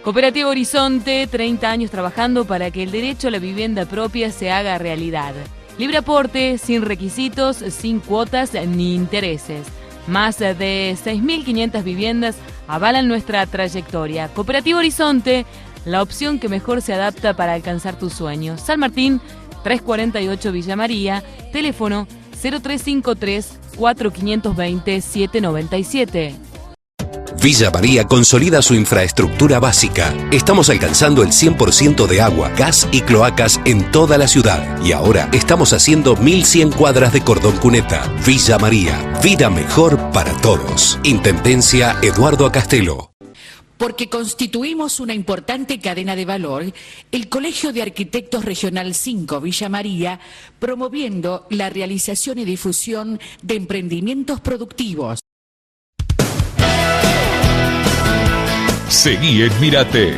Cooperativa Horizonte, 30 años trabajando para que el derecho a la vivienda propia se haga realidad. Libre aporte, sin requisitos, sin cuotas ni intereses. Más de 6.500 viviendas avalan nuestra trayectoria. Cooperativa Horizonte, la opción que mejor se adapta para alcanzar tus sueños. San Martín, 348 Villa María, teléfono 0353 4520 797. Villa María consolida su infraestructura básica. Estamos alcanzando el 100% de agua, gas y cloacas en toda la ciudad. Y ahora estamos haciendo 1.100 cuadras de cordón cuneta. Villa María, vida mejor para todos. Intendencia Eduardo Acastelo. Porque constituimos una importante cadena de valor, el Colegio de Arquitectos Regional 5 Villa María, promoviendo la realización y difusión de emprendimientos productivos. Seguí en Mírate.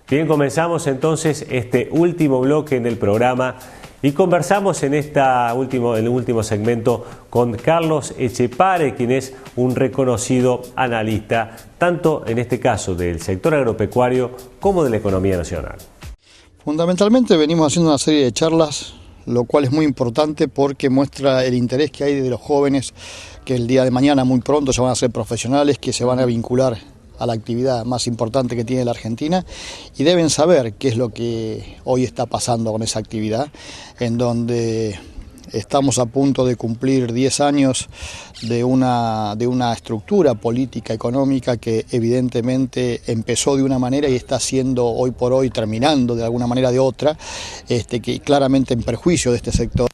Bien, comenzamos entonces este último bloque en el programa y conversamos en el último segmento con Carlos Echepare, quien es un reconocido analista, tanto en este caso del sector agropecuario como de la economía nacional. Fundamentalmente venimos haciendo una serie de charlas, lo cual es muy importante porque muestra el interés que hay de los jóvenes que el día de mañana muy pronto se van a ser profesionales, que se van a vincular a la actividad más importante que tiene la Argentina y deben saber qué es lo que hoy está pasando con esa actividad, en donde estamos a punto de cumplir 10 años de una estructura política económica que evidentemente empezó de una manera y está siendo hoy por hoy terminando de alguna manera de otra, que claramente en perjuicio de este sector,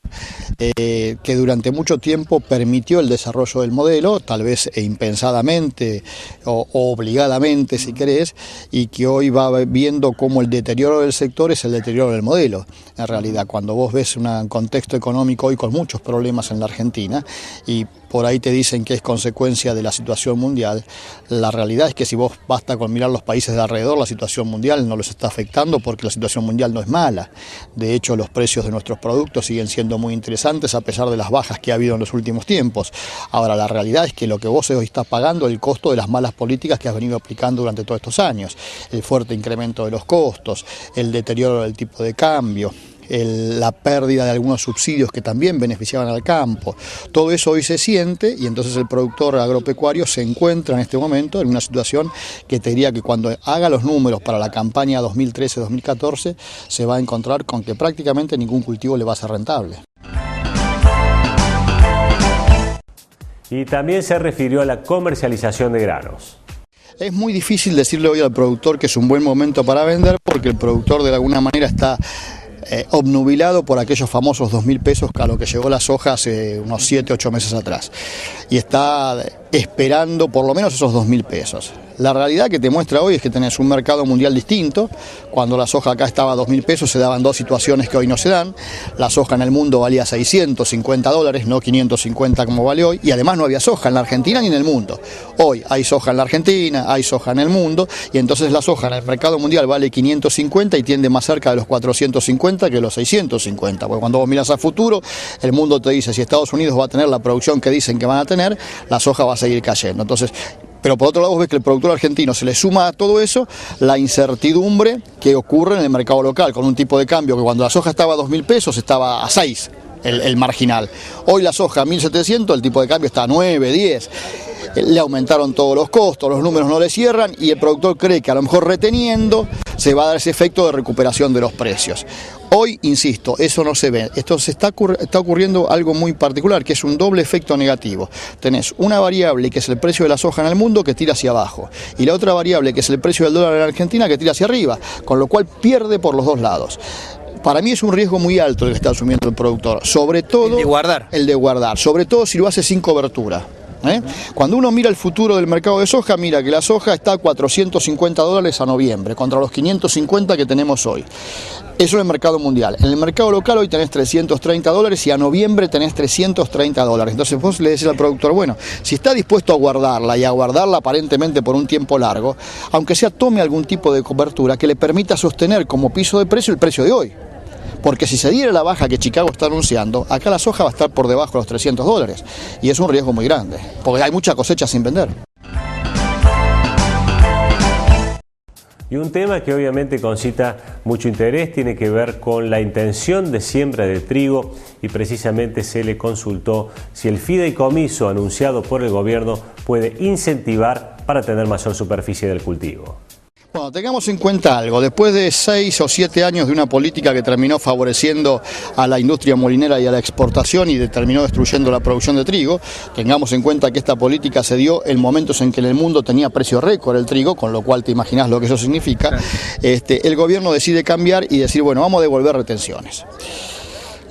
que durante mucho tiempo permitió el desarrollo del modelo, tal vez impensadamente o obligadamente si querés, y que hoy va viendo cómo el deterioro del sector es el deterioro del modelo. En realidad, cuando vos ves un contexto económico hoy con muchos problemas en la Argentina y por ahí te dicen que es consecuencia de la situación mundial. La realidad es que si vos basta con mirar los países de alrededor, la situación mundial no los está afectando porque la situación mundial no es mala. De hecho, los precios de nuestros productos siguen siendo muy interesantes a pesar de las bajas que ha habido en los últimos tiempos. Ahora, la realidad es que lo que vos hoy estás pagando es el costo de las malas políticas que has venido aplicando durante todos estos años. El fuerte incremento de los costos, el deterioro del tipo de cambio, la pérdida de algunos subsidios que también beneficiaban al campo. Todo eso hoy se siente y entonces el productor agropecuario se encuentra en este momento en una situación que te diría que cuando haga los números para la campaña 2013-2014 se va a encontrar con que prácticamente ningún cultivo le va a ser rentable. Y también se refirió a la comercialización de granos. Es muy difícil decirle hoy al productor que es un buen momento para vender porque el productor de alguna manera está obnubilado por aquellos famosos 2.000 pesos a lo que llegó la soja hace unos 7, 8 meses atrás y está esperando por lo menos esos 2.000 pesos. La realidad que te muestra hoy es que tenés un mercado mundial distinto. Cuando la soja acá estaba a 2.000 pesos se daban dos situaciones que hoy no se dan. La soja en el mundo valía $650, no 550 como vale hoy, y además no había soja en la Argentina ni en el mundo. Hoy hay soja en la Argentina, hay soja en el mundo, y entonces la soja en el mercado mundial vale 550 y tiende más cerca de los 450 que los 650, porque cuando vos miras a futuro, el mundo te dice si Estados Unidos va a tener la producción que dicen que van a tener, la soja va a seguir cayendo. Entonces, pero por otro lado vos ves que el productor argentino se le suma a todo eso la incertidumbre que ocurre en el mercado local, con un tipo de cambio que cuando la soja estaba a 2.000 pesos estaba a 6 el marginal. Hoy la soja a 1.700, el tipo de cambio está a 9, 10. Le aumentaron todos los costos, los números no le cierran y el productor cree que a lo mejor reteniendo se va a dar ese efecto de recuperación de los precios. Hoy, insisto, eso no se ve. Esto se está ocurriendo algo muy particular, que es un doble efecto negativo. Tenés una variable que es el precio de la soja en el mundo que tira hacia abajo y la otra variable que es el precio del dólar en Argentina que tira hacia arriba, con lo cual pierde por los dos lados. Para mí es un riesgo muy alto el que está asumiendo el productor, sobre todo el de guardar, sobre todo si lo hace sin cobertura. Cuando uno mira el futuro del mercado de soja, mira que la soja está a $450 a noviembre, contra los 550 que tenemos hoy. Eso en el mercado mundial. En el mercado local hoy tenés $330 y a noviembre tenés $330. Entonces vos le decís al productor, bueno, si está dispuesto a guardarla y a guardarla aparentemente por un tiempo largo, aunque sea tome algún tipo de cobertura que le permita sostener como piso de precio el precio de hoy. Porque si se diera la baja que Chicago está anunciando, acá la soja va a estar por debajo de los $300 y es un riesgo muy grande, porque hay mucha cosecha sin vender. Y un tema que obviamente concita mucho interés tiene que ver con la intención de siembra de trigo y precisamente se le consultó si el fideicomiso anunciado por el gobierno puede incentivar para tener mayor superficie del cultivo. Bueno, tengamos en cuenta algo, después de 6 o 7 años de una política que terminó favoreciendo a la industria molinera y a la exportación y terminó destruyendo la producción de trigo, tengamos en cuenta que esta política se dio en momentos en que en el mundo tenía precio récord el trigo, con lo cual te imaginas lo que eso significa, el gobierno decide cambiar y decir, bueno, vamos a devolver retenciones.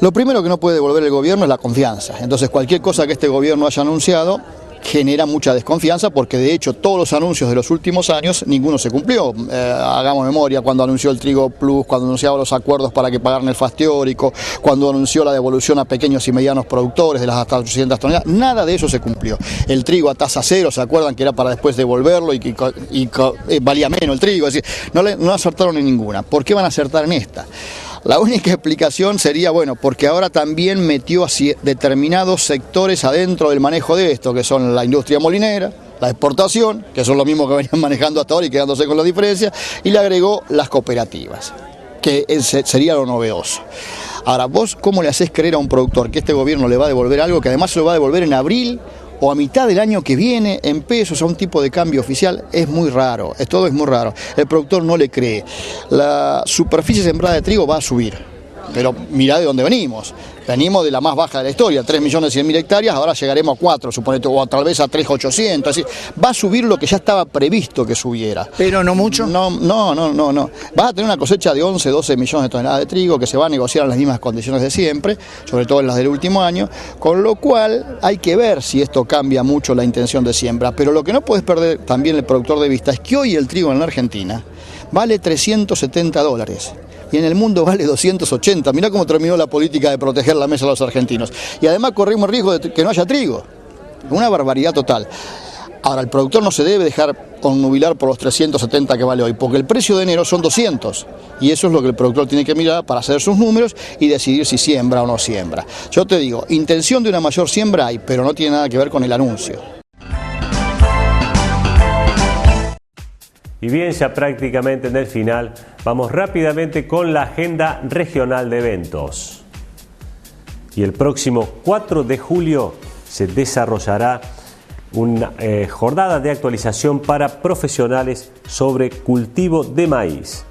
Lo primero que no puede devolver el gobierno es la confianza, entonces cualquier cosa que este gobierno haya anunciado genera mucha desconfianza porque de hecho todos los anuncios de los últimos años ninguno se cumplió. Hagamos memoria cuando anunció el Trigo Plus, cuando anunciaba los acuerdos para que pagaran el FAS teórico, cuando anunció la devolución a pequeños y medianos productores de las hasta 800 toneladas, nada de eso se cumplió. El trigo a tasa cero, ¿se acuerdan que era para después devolverlo y valía menos el trigo? Es decir, no acertaron en ninguna. ¿Por qué van a acertar en esta? La única explicación sería, bueno, porque ahora también metió así determinados sectores adentro del manejo de esto, que son la industria molinera, la exportación, que son lo mismo que venían manejando hasta ahora y quedándose con la diferencia, y le agregó las cooperativas, que sería lo novedoso. Ahora, vos, ¿cómo le hacés creer a un productor que este gobierno le va a devolver algo que además se lo va a devolver en abril o a mitad del año que viene en pesos a un tipo de cambio oficial? Es muy raro, todo es muy raro. El productor no le cree. La superficie sembrada de trigo va a subir, pero mirá de dónde venimos. Venimos de la más baja de la historia, 3.100.000 hectáreas, ahora llegaremos a 4, suponete, o tal vez a 3.800, así. Va a subir lo que ya estaba previsto que subiera. ¿Pero no mucho? No. Vas a tener una cosecha de 11, 12 millones de toneladas de trigo que se va a negociar en las mismas condiciones de siempre, sobre todo en las del último año, con lo cual hay que ver si esto cambia mucho la intención de siembra. Pero lo que no puedes perder también el productor de vista es que hoy el trigo en la Argentina vale $370. Y en el mundo vale 280. Mirá cómo terminó la política de proteger la mesa a los argentinos. Y además corrimos el riesgo de que no haya trigo. Una barbaridad total. Ahora, el productor no se debe dejar connubilar por los 370 que vale hoy, porque el precio de enero son 200, y eso es lo que el productor tiene que mirar para hacer sus números y decidir si siembra o no siembra. Yo te digo, intención de una mayor siembra hay, pero no tiene nada que ver con el anuncio. Y bien, ya prácticamente en el final, vamos rápidamente con la agenda regional de eventos. Y el próximo 4 de julio se desarrollará una jornada de actualización para profesionales sobre cultivo de maíz.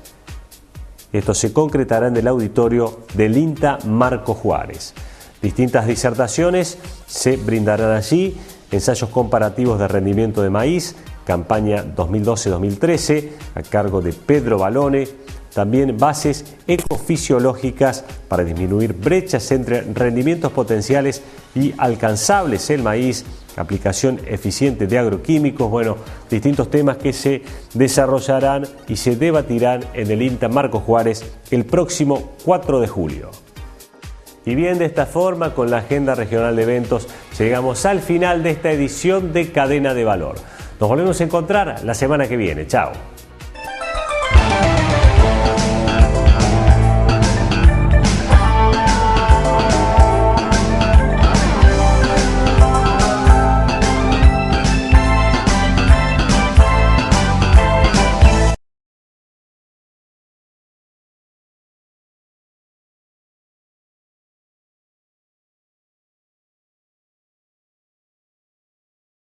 Esto se concretará en el auditorio del INTA Marco Juárez. Distintas disertaciones se brindarán allí, ensayos comparativos de rendimiento de maíz, campaña 2012-2013 a cargo de Pedro Balone, también bases ecofisiológicas para disminuir brechas entre rendimientos potenciales y alcanzables el maíz, aplicación eficiente de agroquímicos, bueno, distintos temas que se desarrollarán y se debatirán en el INTA Marco Juárez el próximo 4 de julio. Y bien, de esta forma, con la agenda regional de eventos, llegamos al final de esta edición de Cadena de Valor. Nos volvemos a encontrar la semana que viene. Chao.